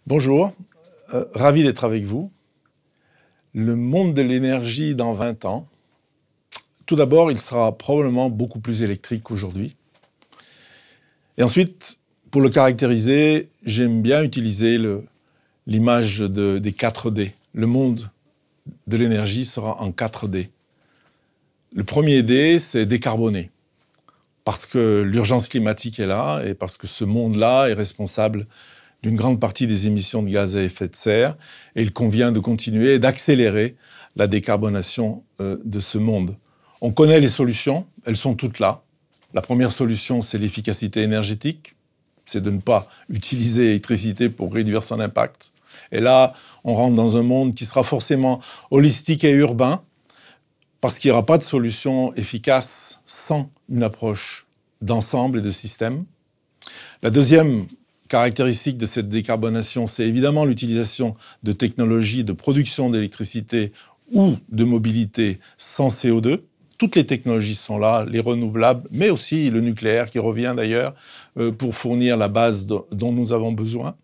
Bonjour, ravi d'être avec vous. Le monde de l'énergie dans 20 ans, tout d'abord, il sera probablement beaucoup plus électrique qu'aujourd'hui. Et ensuite, pour le caractériser, j'aime bien utiliser l'image des 4D. Le monde de l'énergie sera en 4D. Le premier D, c'est décarboner. Parce que l'urgence climatique est là et parce que ce monde-là est responsable d'une grande partie des émissions de gaz à effet de serre, et il convient de continuer et d'accélérer la décarbonation de ce monde. On connaît les solutions, elles sont toutes là. La première solution, c'est l'efficacité énergétique, c'est de ne pas utiliser l'électricité pour réduire son impact. Et là, on rentre dans un monde qui sera forcément holistique et urbain, parce qu'il n'y aura pas de solution efficace sans une approche d'ensemble et de système. La deuxième caractéristique de cette décarbonation, c'est évidemment l'utilisation de technologies de production d'électricité ou de mobilité sans CO2. Toutes les technologies sont là, les renouvelables, mais aussi le nucléaire qui revient d'ailleurs pour fournir la base dont nous avons besoin.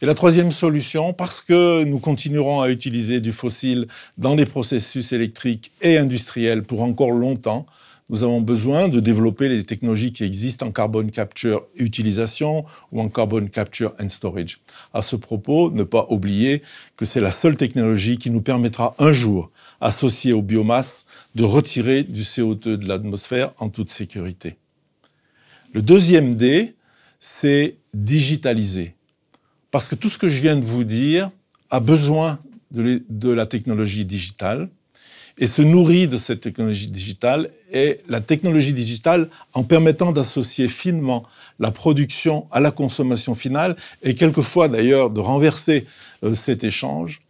Et la troisième solution, parce que nous continuerons à utiliser du fossile dans les processus électriques et industriels pour encore longtemps, nous avons besoin de développer les technologies qui existent en carbon capture et utilisation ou en carbon capture and storage. À ce propos, ne pas oublier que c'est la seule technologie qui nous permettra un jour, associée aux biomasses, de retirer du CO2 de l'atmosphère en toute sécurité. Le deuxième D, c'est digitaliser. Parce que tout ce que je viens de vous dire a besoin de la technologie digitale et se nourrit de cette technologie digitale. Et la technologie digitale, en permettant d'associer finement la production à la consommation finale, et quelquefois d'ailleurs de renverser cet échange,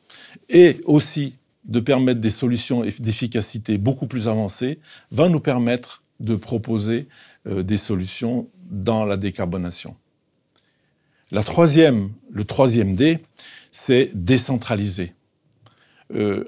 et aussi de permettre des solutions d'efficacité beaucoup plus avancées, va nous permettre de proposer des solutions dans la décarbonation. Le troisième D, c'est décentraliser.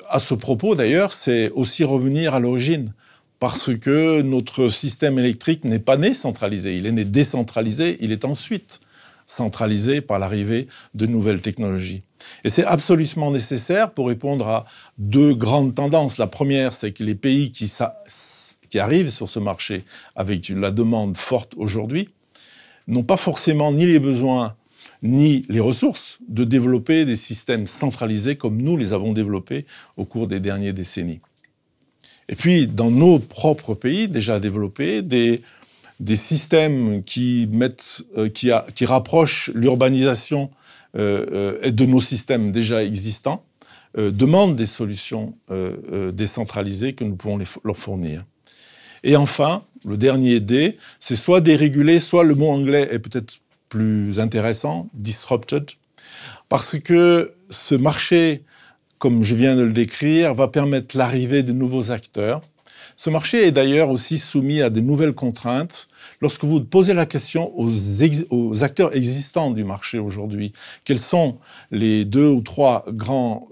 À ce propos, d'ailleurs, c'est aussi revenir à l'origine, parce que notre système électrique n'est pas né centralisé, il est né décentralisé, il est ensuite centralisé par l'arrivée de nouvelles technologies. Et c'est absolument nécessaire pour répondre à deux grandes tendances. La première, c'est que les pays qui arrivent sur ce marché avec la demande forte aujourd'hui n'ont pas forcément ni les besoins ni les ressources de développer des systèmes centralisés comme nous les avons développés au cours des dernières décennies. Et puis, dans nos propres pays déjà développés, des systèmes qui rapprochent l'urbanisation de nos systèmes déjà existants demandent des solutions décentralisées que nous pouvons leur fournir. Et enfin, le dernier D, c'est soit déréguler, soit le mot anglais est peut-être plus intéressant, disrupted, parce que ce marché, comme je viens de le décrire, va permettre l'arrivée de nouveaux acteurs. Ce marché est d'ailleurs aussi soumis à de nouvelles contraintes. Lorsque vous posez la question aux acteurs existants du marché aujourd'hui, quels sont les 2 ou 3 grands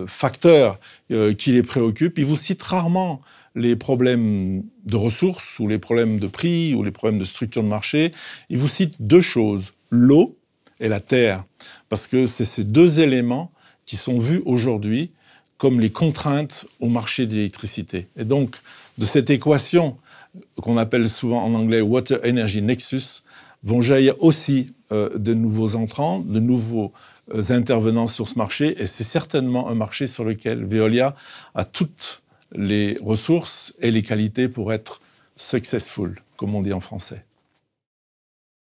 facteurs qui les préoccupent, ils vous citent rarement les problèmes de ressources ou les problèmes de prix ou les problèmes de structure de marché. Ils vous citent 2 choses, l'eau et la terre, parce que c'est ces 2 éléments qui sont vus aujourd'hui comme les contraintes au marché de l'électricité. Et donc, de cette équation qu'on appelle souvent en anglais « Water Energy Nexus », vont jaillir aussi de nouveaux entrants, de nouveaux intervenants sur ce marché, et c'est certainement un marché sur lequel Veolia a toutes les ressources et les qualités pour être successful, comme on dit en français.